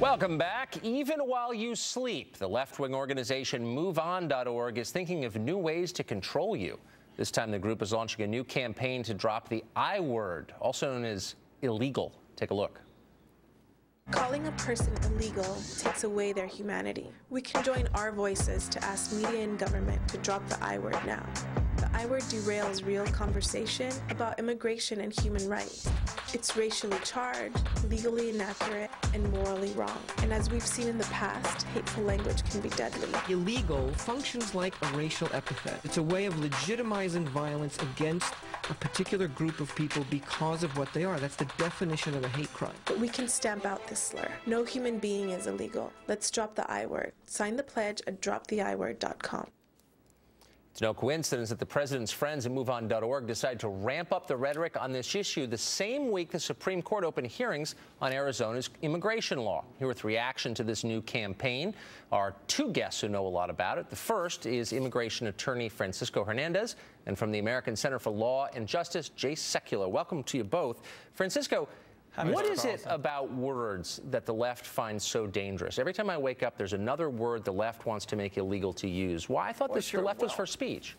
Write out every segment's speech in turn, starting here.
Welcome back. Even while you sleep, the left-wing organization MoveOn.org is thinking of new ways to control you. This time, the group is launching a new campaign to drop the I word, also known as illegal. Take a look. Calling a person illegal takes away their humanity. We can join our voices to ask media and government to drop the I word now. The I word derails real conversation about immigration and human rights. It's racially charged, legally inaccurate, and morally wrong. And as we've seen in the past, hateful language can be deadly. Illegal functions like a racial epithet. It's a way of legitimizing violence against a particular group of people because of what they are. That's the definition of a hate crime. But we can stamp out this slur. No human being is illegal. Let's drop the I word. Sign the pledge at droptheiword.com. It's no coincidence that the president's friends at MoveOn.org decided to ramp up the rhetoric on this issue the same week the Supreme Court opened hearings on Arizona's immigration law. Here with reaction to this new campaign are two guests who know a lot about it. The first is immigration attorney Francisco Hernandez, and from the American Center for Law and Justice, Jay Sekulow. Welcome to you both. Francisco, what is it about words that the left finds so dangerous? Every time I wake up, there's another word the left wants to make illegal to use. Why? I thought the left was for speech.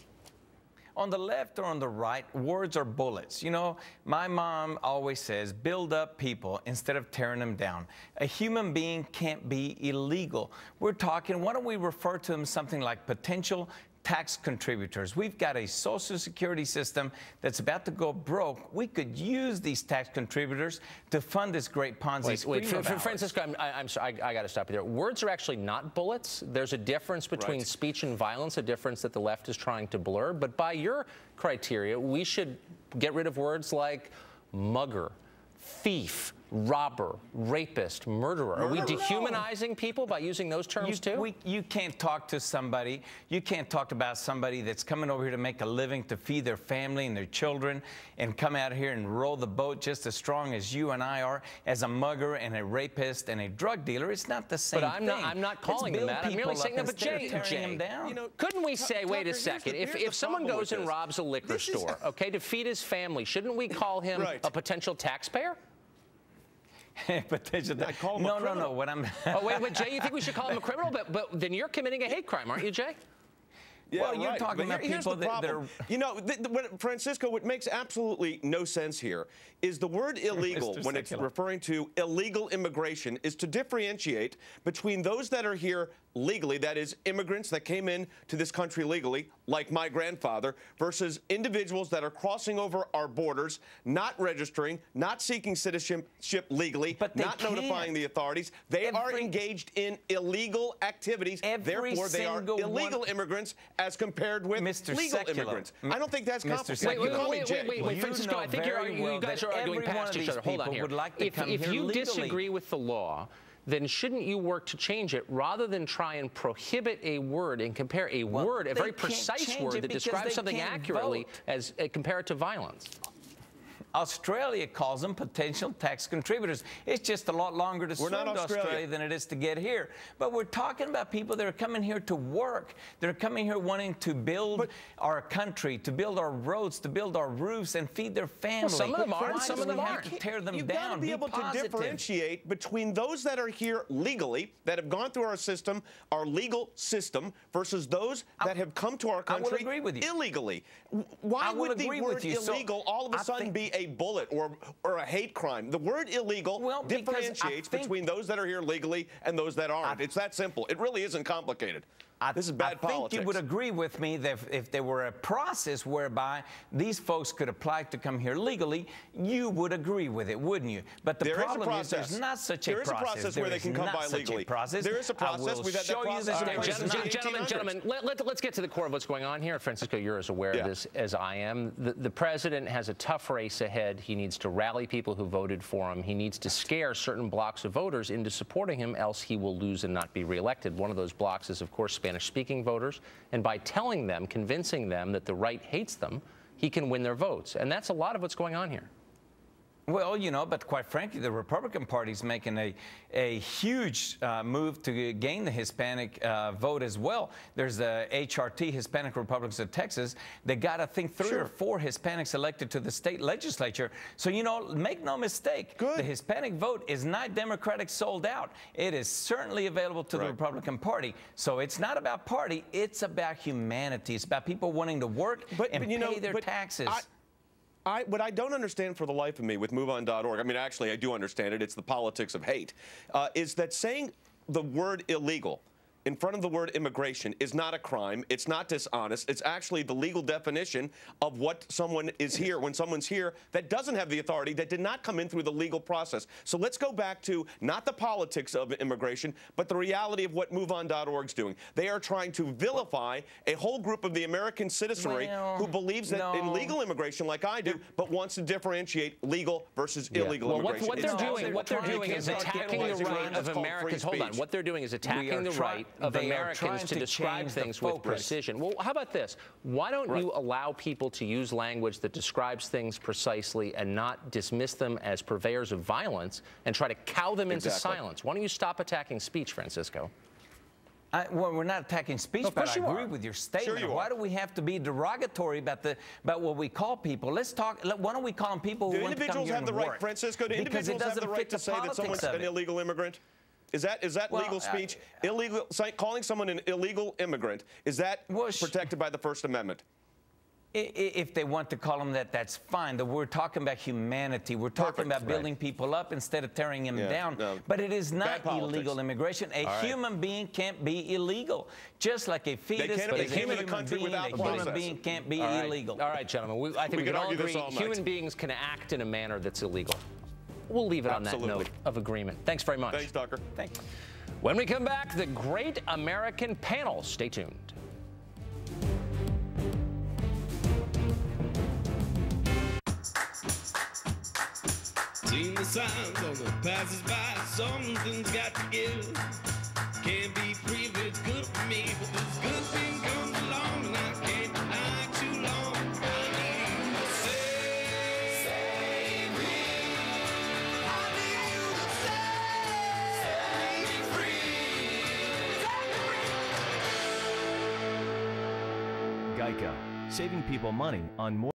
On the left or on the right, words are bullets. You know, my mom always says, build up people instead of tearing them down. A human being can't be illegal. We're talking, why don't we refer to them something like potential tax contributors? We've got a Social Security system that's about to go broke. We could use these tax contributors to fund this great Ponzi scheme. Wait, Francisco, I'm sorry, I got to stop you there. Words are actually not bullets. There's a difference between speech and violence, a difference that the left is trying to blur. But by your criteria, we should get rid of words like mugger, thief, robber, rapist, murderer. Are we dehumanizing people by using those terms too? You can't talk to somebody. You can't talk about somebody that's coming over here to make a living, to feed their family and their children, and come out here and row the boat just as strong as you and I are, as a mugger and a rapist and a drug dealer. It's not the same thing. But I'm not calling them that. I'm merely saying that. But Jay, you know, couldn't we say, wait a second, if someone goes and robs a liquor store, okay, to feed his family, shouldn't we call him a potential taxpayer? No. What I'm wait, Jay, you think we should call him a criminal? But then you're committing a hate crime, aren't you, Jay? Yeah, well, you're talking about people that are... You know, Francisco, what makes absolutely no sense here is the word illegal, when it's referring to illegal immigration, is to differentiate between those that are here legally, that is, immigrants that came in to this country legally, like my grandfather, versus individuals that are crossing over our borders, not registering, not seeking citizenship legally, not notifying the authorities. They are engaged in illegal activities. Therefore, they are illegal immigrants as compared with legal immigrants. I don't think that's complicated. Wait, Francisco, I think you guys are arguing past each other. Hold on here. If you disagree with the law, then shouldn't you work to change it rather than try and prohibit a word and compare a word, a very precise word that describes something accurately, as compare it to violence? Australia calls them potential tax contributors. It's just a lot longer to swim to Australia than it is to get here. But we're talking about people that are coming here to work. They're coming here wanting to build our country, to build our roads, to build our roofs, and feed their families. Well, some of them are, and some of them aren't. To tear them You've down. got to be able to differentiate between those that are here legally, that have gone through our system, our legal system, versus those that have come to our country illegally. Why would the word illegal all of a sudden be a bullet or a hate crime? The word illegal differentiates between those that are here legally and those that aren't. It's that simple. It really isn't complicated. This is bad politics. I think you would agree with me that if there were a process whereby these folks could apply to come here legally, you would agree with it, wouldn't you? But the problem is there's not such a process. There is a process where they can come by legally. There is a process. We've had that process. Gentlemen, let's get to the core of what's going on here. Francisco, you're as aware of this as I am. The president has a tough race ahead. He needs to rally people who voted for him. He needs to scare certain blocks of voters into supporting him, else he will lose and not be reelected. One of those blocks is, of course, Spanish-speaking voters, and by telling them, convincing them that the right hates them, he can win their votes. And that's a lot of what's going on here. Well, you know, but quite frankly, the Republican Party is making a huge move to gain the Hispanic vote as well. There's the HRT, Hispanic Republicans of Texas. They got, I think, 3 or 4 Hispanics elected to the state legislature. So, you know, make no mistake, the Hispanic vote is not Democratic sold out. It is certainly available to the Republican Party. So it's not about party, it's about humanity. It's about people wanting to work and pay their taxes. What I don't understand for the life of me with MoveOn.org, I mean, actually, I do understand it. It's the politics of hate, is that saying the word illegal in front of the word immigration is not a crime. It's not dishonest. It's actually the legal definition of what someone is here when someone's here that doesn't have the authority, that did not come in through the legal process. So let's go back to not the politics of immigration, but the reality of what MoveOn.org is doing. They are trying to vilify a whole group of the American citizenry who believes that in legal immigration, like I do, but wants to differentiate legal versus illegal immigration. What they're doing is attacking the right of Americans. Hold on. What they're doing is attacking the right of Americans to describe things with precision. Well, how about this? Why don't you allow people to use language that describes things precisely and not dismiss them as purveyors of violence and try to cow them into silence? Why don't you stop attacking speech, Francisco? Well, we're not attacking speech, but I agree with your statement. Sure you Why do we have to be derogatory about what we call people? Let's talk. Why don't we call them people who want to come here and work? Do individuals have the right, Francisco? Do individuals have the right to say that someone's an illegal immigrant? Is that legal speech? Calling someone an illegal immigrant, is that protected by the First Amendment? If they want to call them that, that's fine. We're talking about humanity. We're talking about building people up instead of tearing them down. No. But it is not illegal immigration. A human being can't be illegal. Just like a fetus is a human being, a human being can't be illegal. All right, gentlemen. I think we can all agree human beings can act in a manner that's illegal. We'll leave it on that note of agreement. Thanks very much. Thanks, Tucker. Thanks. When we come back, the Great American Panel. Stay tuned. Seen the signs on the passers-by, something's got to give. Can't be free if it's good for me, but this good thing comes along and I can't deny too long. I need you to save me. I need you to set me free. Geico, saving people money on more.